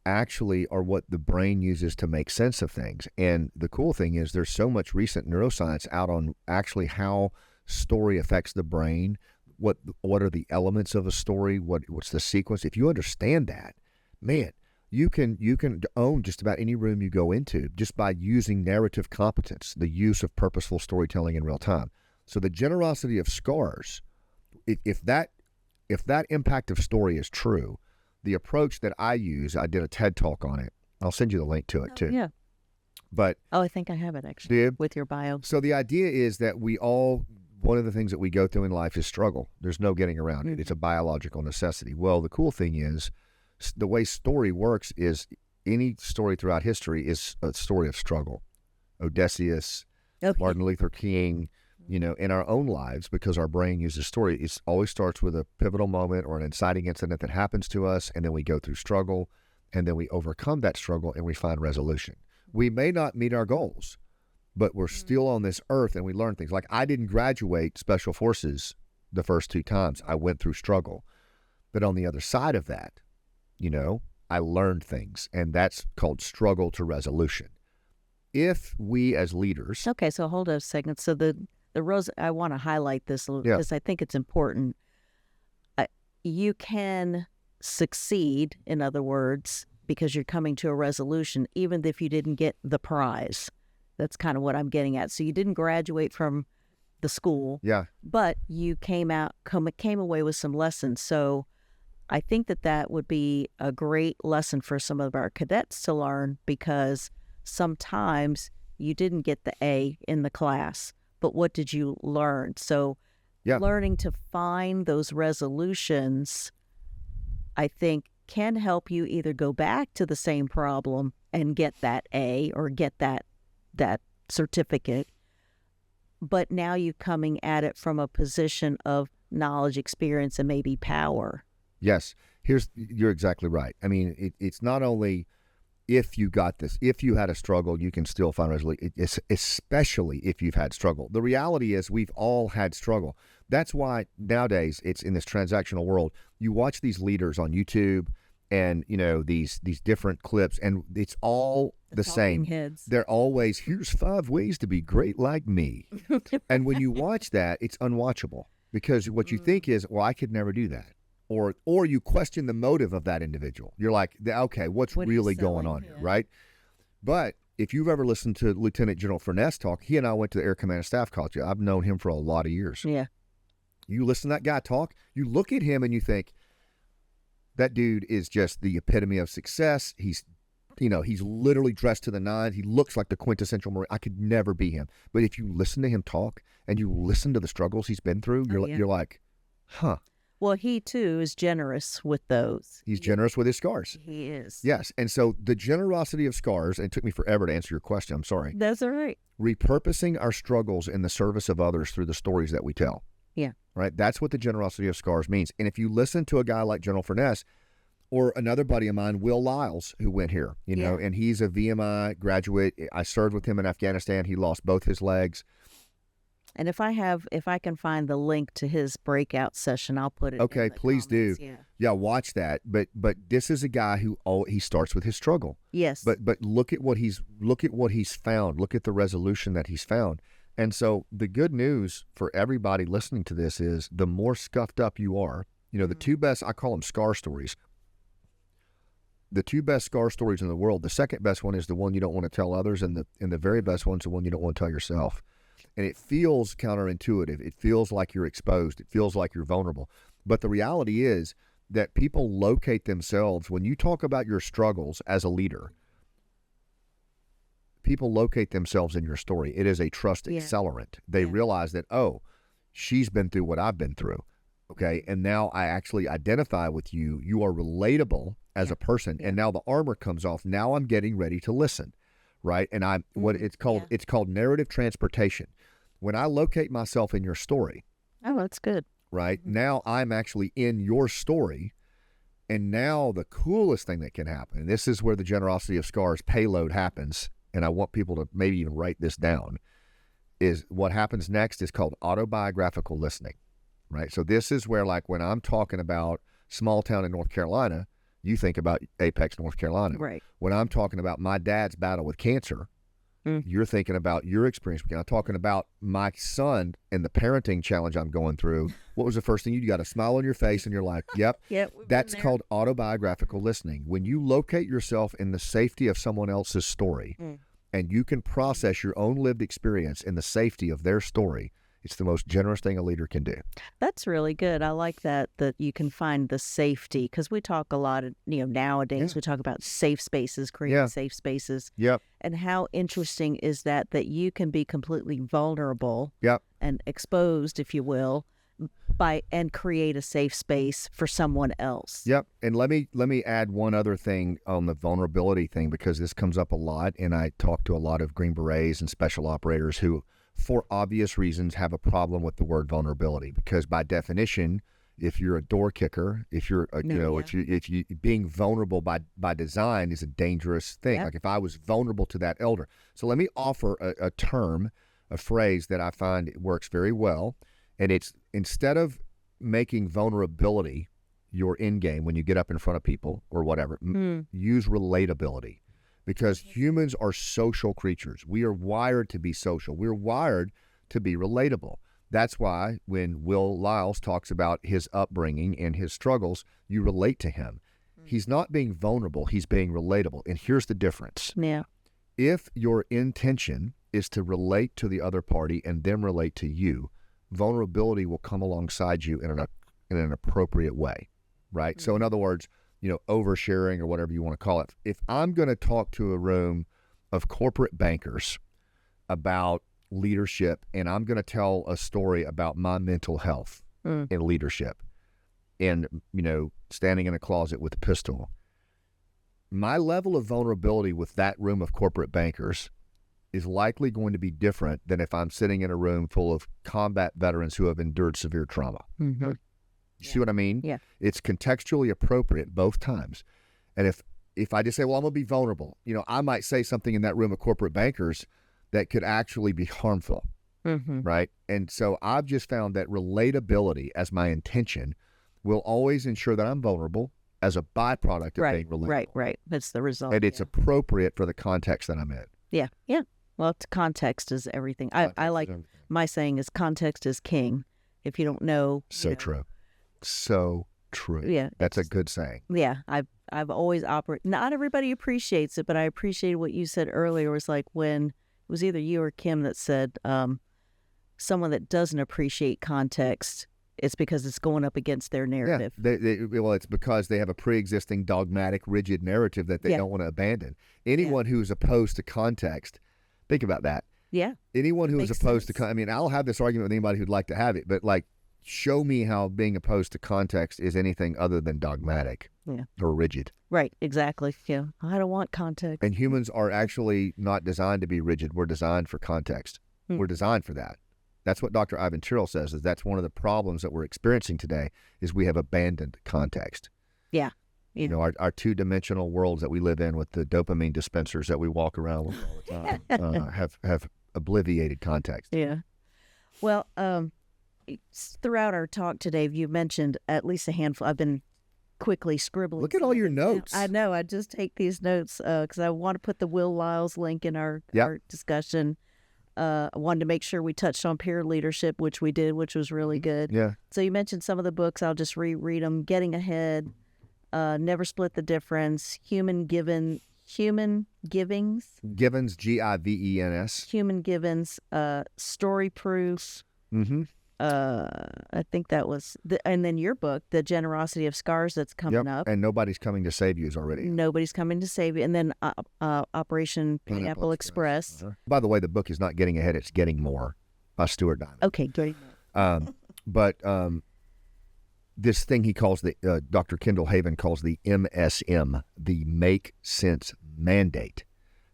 actually are what the brain uses to make sense of things. And the cool thing is there's so much recent neuroscience out on actually how story affects the brain. What are the elements of a story? What's the sequence? If you understand that, man, you can own just about any room you go into just by using narrative competence, the use of purposeful storytelling in real time. So the generosity of scars, if that impact of story is true, the approach that I use, I did a TED Talk on it. I'll send you the link to it too. Yeah. But I think I have it actually with your bio. So the idea is that one of the things that we go through in life is struggle. There's no getting around it. It's a biological necessity. Well, the cool thing is the way story works is any story throughout history is a story of struggle. Odysseus, Martin Luther King, in our own lives, because our brain uses story, it always starts with a pivotal moment or an inciting incident that happens to us, and then we go through struggle, and then we overcome that struggle, and we find resolution. We may not meet our goals, but we're still on this earth, and we learn things. Like, I didn't graduate Special Forces the first 2 times. I went through struggle. But on the other side of that, I learned things, and that's called struggle to resolution. If we as leaders... Okay, so hold on a second. So the Rose, I want to highlight this a little because I think it's important. You can succeed, in other words, because you're coming to a resolution, even if you didn't get the prize. That's kind of what I'm getting at. So you didn't graduate from the school, but you came away with some lessons. So I think that would be a great lesson for some of our cadets to learn, because sometimes you didn't get the A in the class. But what did you learn? So learning to find those resolutions, I think, can help you either go back to the same problem and get that A or get that certificate, but now you're coming at it from a position of knowledge, experience, and maybe power. Yes. You're exactly right. I mean, it's not only... if you got this, if you had a struggle, you can still find resolution, especially if you've had struggle. The reality is we've all had struggle. That's why nowadays it's in this transactional world. You watch these leaders on YouTube and, these different clips, and it's all the same. Heads. They're always, here's 5 ways to be great like me. And when you watch that, it's unwatchable, because what you think is, well, I could never do that. Or you question the motive of that individual. You're like, okay, what's really going on here, right? But if you've ever listened to Lieutenant General Furness talk, he and I went to the Air Command and Staff College. I've known him for a lot of years. Yeah. You listen to that guy talk, you look at him and you think, that dude is just the epitome of success. He's literally dressed to the nines. He looks like the quintessential Marine. I could never be him. But if you listen to him talk and you listen to the struggles he's been through, you're like, huh. Well, he, too, is generous with those. He's generous with his scars. He is. Yes. And so the generosity of scars, and it took me forever to answer your question. I'm sorry. That's all right. Repurposing our struggles in the service of others through the stories that we tell. Yeah. Right? That's what the generosity of scars means. And if you listen to a guy like General Furness, Or another buddy of mine, Will Lyles, who went here, you know, and he's a VMI graduate. I served with him in Afghanistan. He lost both his legs. And if I can find the link to his breakout session, I'll put it. Okay, in the please comments. do. Yeah, watch that. But this is a guy who he starts with his struggle. Yes. But look at what he's found. Look at the resolution that he's found. And so the good news for everybody listening to this is the more scuffed up you are, you know, the two best, I call them scar stories. The two best scar stories in the world. The second best one is the one you don't want to tell others, and the very best one's the one you don't want to tell yourself. And it feels counterintuitive. It feels like you're exposed. It feels like you're vulnerable. But the reality is that people locate themselves. When you talk about your struggles as a leader, people locate themselves in your story. It is a trust accelerant. They realize that, oh, she's been through what I've been through. Okay. And now I actually identify with you. You are relatable as a person. And now the armor comes off. Now I'm getting ready to listen. Right. And it's called narrative transportation. When I locate myself in your story. Oh, that's good. Right. Now I'm actually in your story. And now the coolest thing that can happen, and this is where the generosity of scars payload happens. And I want people to maybe even write this down, is what happens next is called autobiographical listening. Right. So this is where, like, when I'm talking about small town in North Carolina, you think about Apex, North Carolina. Right. When I'm talking about my dad's battle with cancer, you're thinking about your experience. I'm talking about my son and the parenting challenge I'm going through. What was the first thing you got? A smile on your face and you're like, yep. That's called autobiographical listening. When you locate yourself in the safety of someone else's story and you can process your own lived experience in the safety of their story, it's the most generous thing a leader can do. That's really good. I like that you can find the safety, because we talk a lot of, nowadays we talk about safe spaces, creating safe spaces. Yep. And how interesting is that you can be completely vulnerable and exposed, if you will, and create a safe space for someone else. Yep. And let me add one other thing on the vulnerability thing, because this comes up a lot, and I talk to a lot of Green Berets and special operators who, for obvious reasons, have a problem with the word vulnerability, because by definition, if you're a door kicker, if you're if you being vulnerable by design is a dangerous thing. Like if I was vulnerable to that elder. So let me offer a term, a phrase that I find works very well, and it's, instead of making vulnerability your end game when you get up in front of people or whatever, use relatability. Because humans are social creatures. We are wired to be social. We're wired to be relatable. That's why when Will Lyles talks about his upbringing and his struggles, you relate to him. He's not being vulnerable. He's being relatable. And here's the difference. Yeah. If your intention is to relate to the other party and them relate to you, vulnerability will come alongside you in an appropriate way, right? So in other words, oversharing or whatever you want to call it. If I'm going to talk to a room of corporate bankers about leadership, and I'm going to tell a story about my mental health in leadership, and, standing in a closet with a pistol, my level of vulnerability with that room of corporate bankers is likely going to be different than if I'm sitting in a room full of combat veterans who have endured severe trauma. Mm-hmm. You see what I mean? Yeah. It's contextually appropriate both times. And if I just say, well, I'm going to be vulnerable, I might say something in that room of corporate bankers that could actually be harmful, right? And so I've just found that relatability as my intention will always ensure that I'm vulnerable as a byproduct of being relatable. Right. That's the result. And it's appropriate for the context that I'm in. Yeah. Well, context is everything. I like, my saying is context is king. If you don't know. True. So true. Yeah. That's a good saying. Yeah. I've always operated. Not everybody appreciates it, but I appreciated what you said earlier. It was like when it was either you or Kim that said someone that doesn't appreciate context, it's because it's going up against their narrative. Yeah, it's because they have a pre-existing dogmatic, rigid narrative that they don't want to abandon. Anyone who's opposed to context, think about that. Yeah. Anyone who is opposed to, I'll have this argument with anybody who'd like to have it, but show me how being opposed to context is anything other than dogmatic or rigid. Right, exactly. Yeah, I don't want context. And humans are actually not designed to be rigid. We're designed for context. We're designed for that. That's what Dr. Ivan Tyrrell says, is that's one of the problems that we're experiencing today, is we have abandoned context. Yeah. You know, our two-dimensional worlds that we live in with the dopamine dispensers that we walk around with all the time have obliviated context. Yeah. Well, throughout our talk today, you mentioned at least a handful. I've been quickly scribbling. Look at all your notes. I know. I just take these notes because I want to put the Will Lyles link in our discussion. I wanted to make sure we touched on peer leadership, which we did, which was really good. Yeah. So you mentioned some of the books. I'll just reread them. Getting Ahead, Never Split the Difference, Human Givens, Givens, Givens. Human Givens, Story Proof. Mm-hmm. I think that was, and then your book, The Generosity of Scars, that's coming up. And Nobody's Coming to Save You is already. Nobody's Coming to Save You. And then Operation Pineapple Express. By the way, the book is not Getting Ahead, it's Getting More by Stuart Diamond. Okay, great. But this thing he calls Dr. Kendall Haven calls the MSM, the Make Sense Mandate.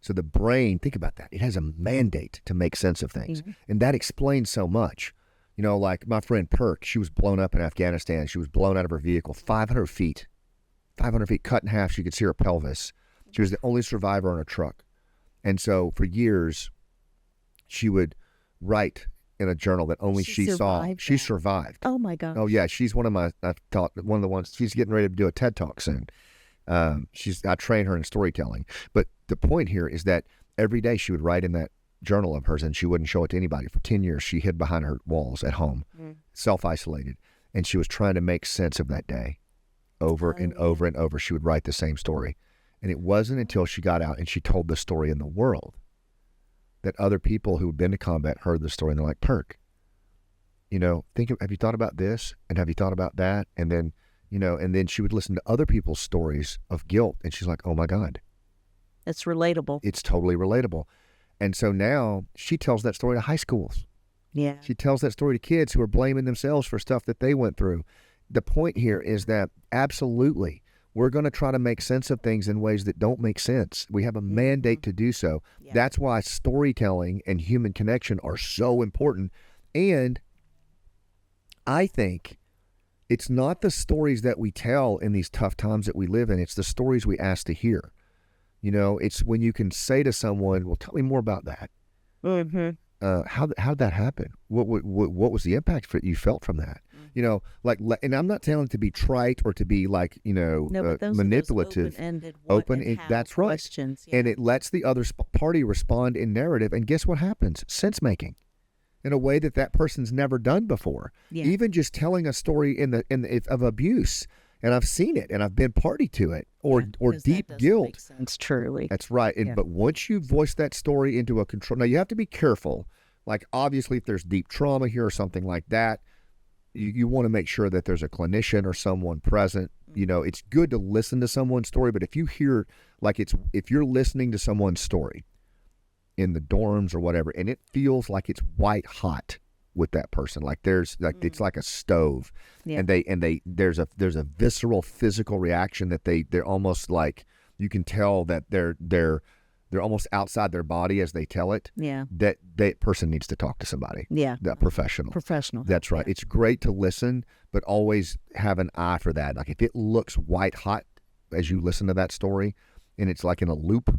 So the brain, think about that. It has a mandate to make sense of things. Mm-hmm. And that explains so much. You know, like my friend Perk, she was blown up in Afghanistan. She was blown out of her vehicle, 500 feet cut in half. She could see her pelvis. She was the only survivor on a truck. And so for years, she would write in a journal that only she saw. She survived. Oh, my God. Oh, yeah. She's one of the ones, she's getting ready to do a TED Talk soon. I train her in storytelling. But the point here is that every day she would write in that journal of hers, and she wouldn't show it to anybody. For 10 years, she hid behind her walls at home, self-isolated, and she was trying to make sense of that day over and over and over. She would write the same story. And it wasn't until she got out and she told the story in the world that other people who had been to combat heard the story, and they're like, Perk, you know, have you thought about this? And have you thought about that? And then, you know, and then she would listen to other people's stories of guilt, and she's like, oh my God. It's relatable. It's totally relatable. And so now she tells that story to high schools. Yeah. She tells that story to kids who are blaming themselves for stuff that they went through. The point here is that absolutely, we're going to try to make sense of things in ways that don't make sense. We have a mandate to do so. Yeah. That's why storytelling and human connection are so important. And I think it's not the stories that we tell in these tough times that we live in. It's the stories we ask to hear. You know, it's when you can say to someone, well, tell me more about that. Mm-hmm. How did that happen? What was the impact you felt from that? Mm-hmm. You know, like, and I'm not telling it to be trite or to be like, you know, manipulative. That's right. Questions, yeah. And it lets the other party respond in narrative. And guess what happens? Sense making in a way that person's never done before. Yeah. Even just telling a story of abuse. And I've seen it, and I've been party to it, or deep guilt. Make sense, truly. That's right. But once you voice that story into a control, now you have to be careful. Like obviously, if there's deep trauma here or something like that, you want to make sure that there's a clinician or someone present. You know, it's good to listen to someone's story, but if you hear if you're listening to someone's story in the dorms or whatever, and it feels like it's white hot with that person, like there's it's like a stove, and there's a visceral physical reaction that they're almost like, you can tell that they're almost outside their body as they tell it. Yeah, that person needs to talk to somebody. Yeah, that professional. That's right. Yeah. It's great to listen, but always have an eye for that. Like if it looks white hot as you listen to that story, and it's like in a loop,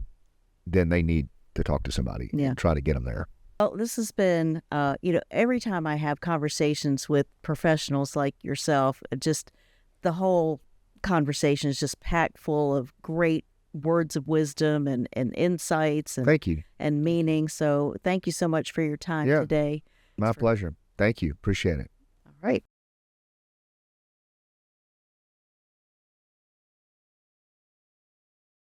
then they need to talk to somebody. And try to get them there. Well, this has been, every time I have conversations with professionals like yourself, just the whole conversation is just packed full of great words of wisdom and insights. And, thank you. And meaning. So thank you so much for your time today. My pleasure. Thank you. Appreciate it. All right.